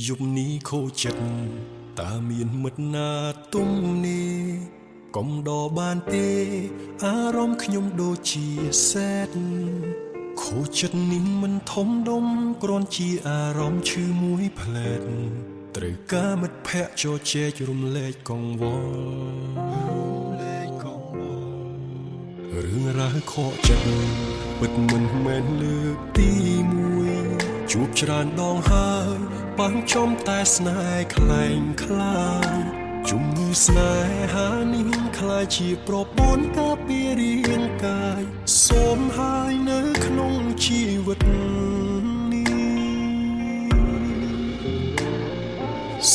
យប់នេះខូចចិត្តតើមានមិត្តណាទុំនេះកុំដកបានទេអារម្មណ៍ខ្ញុំដូចជាសែតខូចចិត្តនេះមិនធំដុំគ្រាន់ជាអារម្មណ៍ឈឺមួយផ្លែតត្រូវការមិត្តភក្តិចូលចែករំលែកកង្វល់រឿងរ៉ាវខកចិត្តពិតមិនមែនលើកទី1ជួបច្រើនដងហើយបាំងចំតែស្នេហ៍ខ្លែងខ្លាយជំងឺស្នេហានេះខ្លាយជាប្រព័ន្ធការពាររាងកាយសូមហើយនៅក្នុងជីវិតនេះ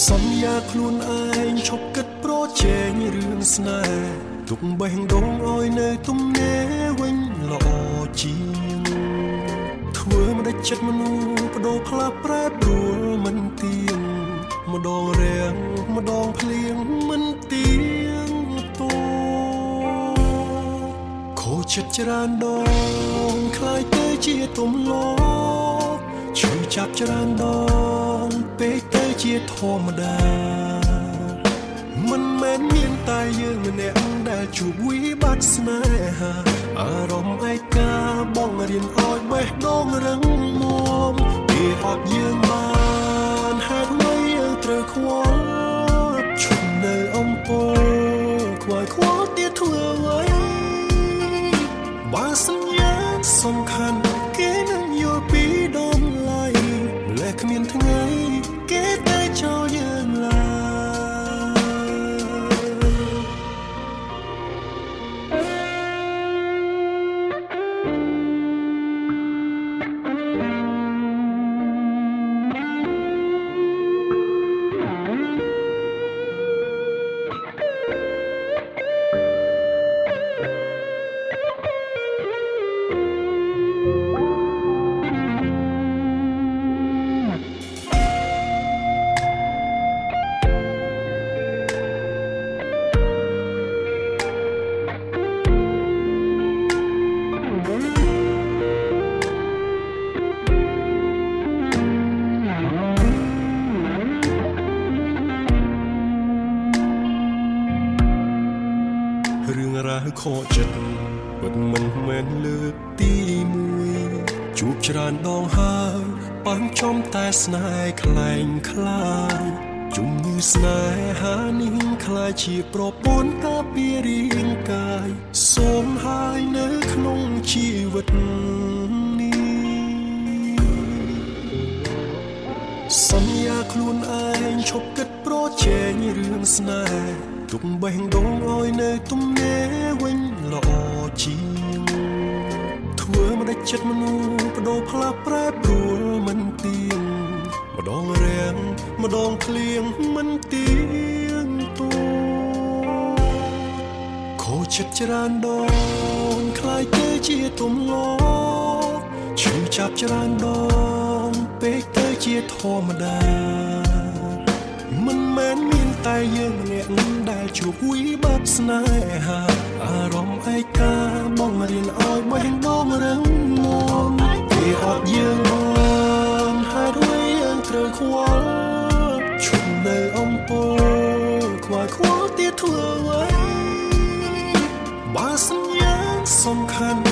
សន្យាខ្លួនឯងឈប់គិតប្រជែងរឿងស្នេហ៍ទុកបេះដូងឲ្យនៅទំនេរវិញល្អជាងធ្វើមិនដាច់ចិត្តមនុស្សបដូរផ្លាស់ប្រែប្រួលមិនទៀងម្ដងរាំងម្ដងភ្លៀងមិនទៀងតោខូចចិត្តច្រើនដងខ្លាយទៅជាទំលាប់ឈឺចាប់ច្រើនដងពេកទៅជាធម្មតាមិនមែនមានតែយើងម្នាក់ដែលជួបវិបត្តិស្នេហាអារម្មណ៍ឯកាបងរៀនឲ្យបេះដូងរឹងមាំវាអត់យើងបានហេតុអ្វីយើងត្រូវខ្វល់ឈប់នៅអំពើខ្វាយខ្វល់ទៀតធ្វើអ្វីបើសញ្ញាសំខាន់គេនឹងយល់ពីតម្លៃម្លេះគ្មានថ្ងៃគេតែចូលយើងឡើយរឿងរ៉ាវខកចិត្តពិតមិនមែនលើកទី1ជួបច្រើនដងហើយបាំងចំតែស្នេហ៍ខ្លែងខ្លាយជំងឺស្នេហានេះខ្លាយជាប្រព័ន្ធការពាររាងកាយសូមហើយនៅក្នុងជីវិតនេះសន្យាខ្លួនឯងឈប់គិតប្រជែងរឿងស្នេហ៍ទុកបេះដូងឲ្យនៅទំនេរវិញល្អជាងធ្វើមិនដាច់ចិត្តមនុស្សបដូរផ្លាស់ប្រែប្រួលមិនទៀងម្ដងរាំងម្ដងភ្លៀងមិនទៀងតួខូចចិត្តច្រើនដងខ្លាយទៅជាទំលាប់ឈឺចាប់ច្រើនដងពេកទៅជាធម្មតាមិនមែនមានតែយើងម្នាក់ដែលជួបវិបត្តិស្នេហាអារម្មណ៍ឯកាបងរៀនឲ្យបេះដូងរឹងមាំវាអត់យើងបានហេតុអ្វីយើងត្រូវខ្វល់ឈប់នៅអំពើខ្វាយខ្វល់ទៀតធ្វើអ្វីបើសញ្ញាសំខាន់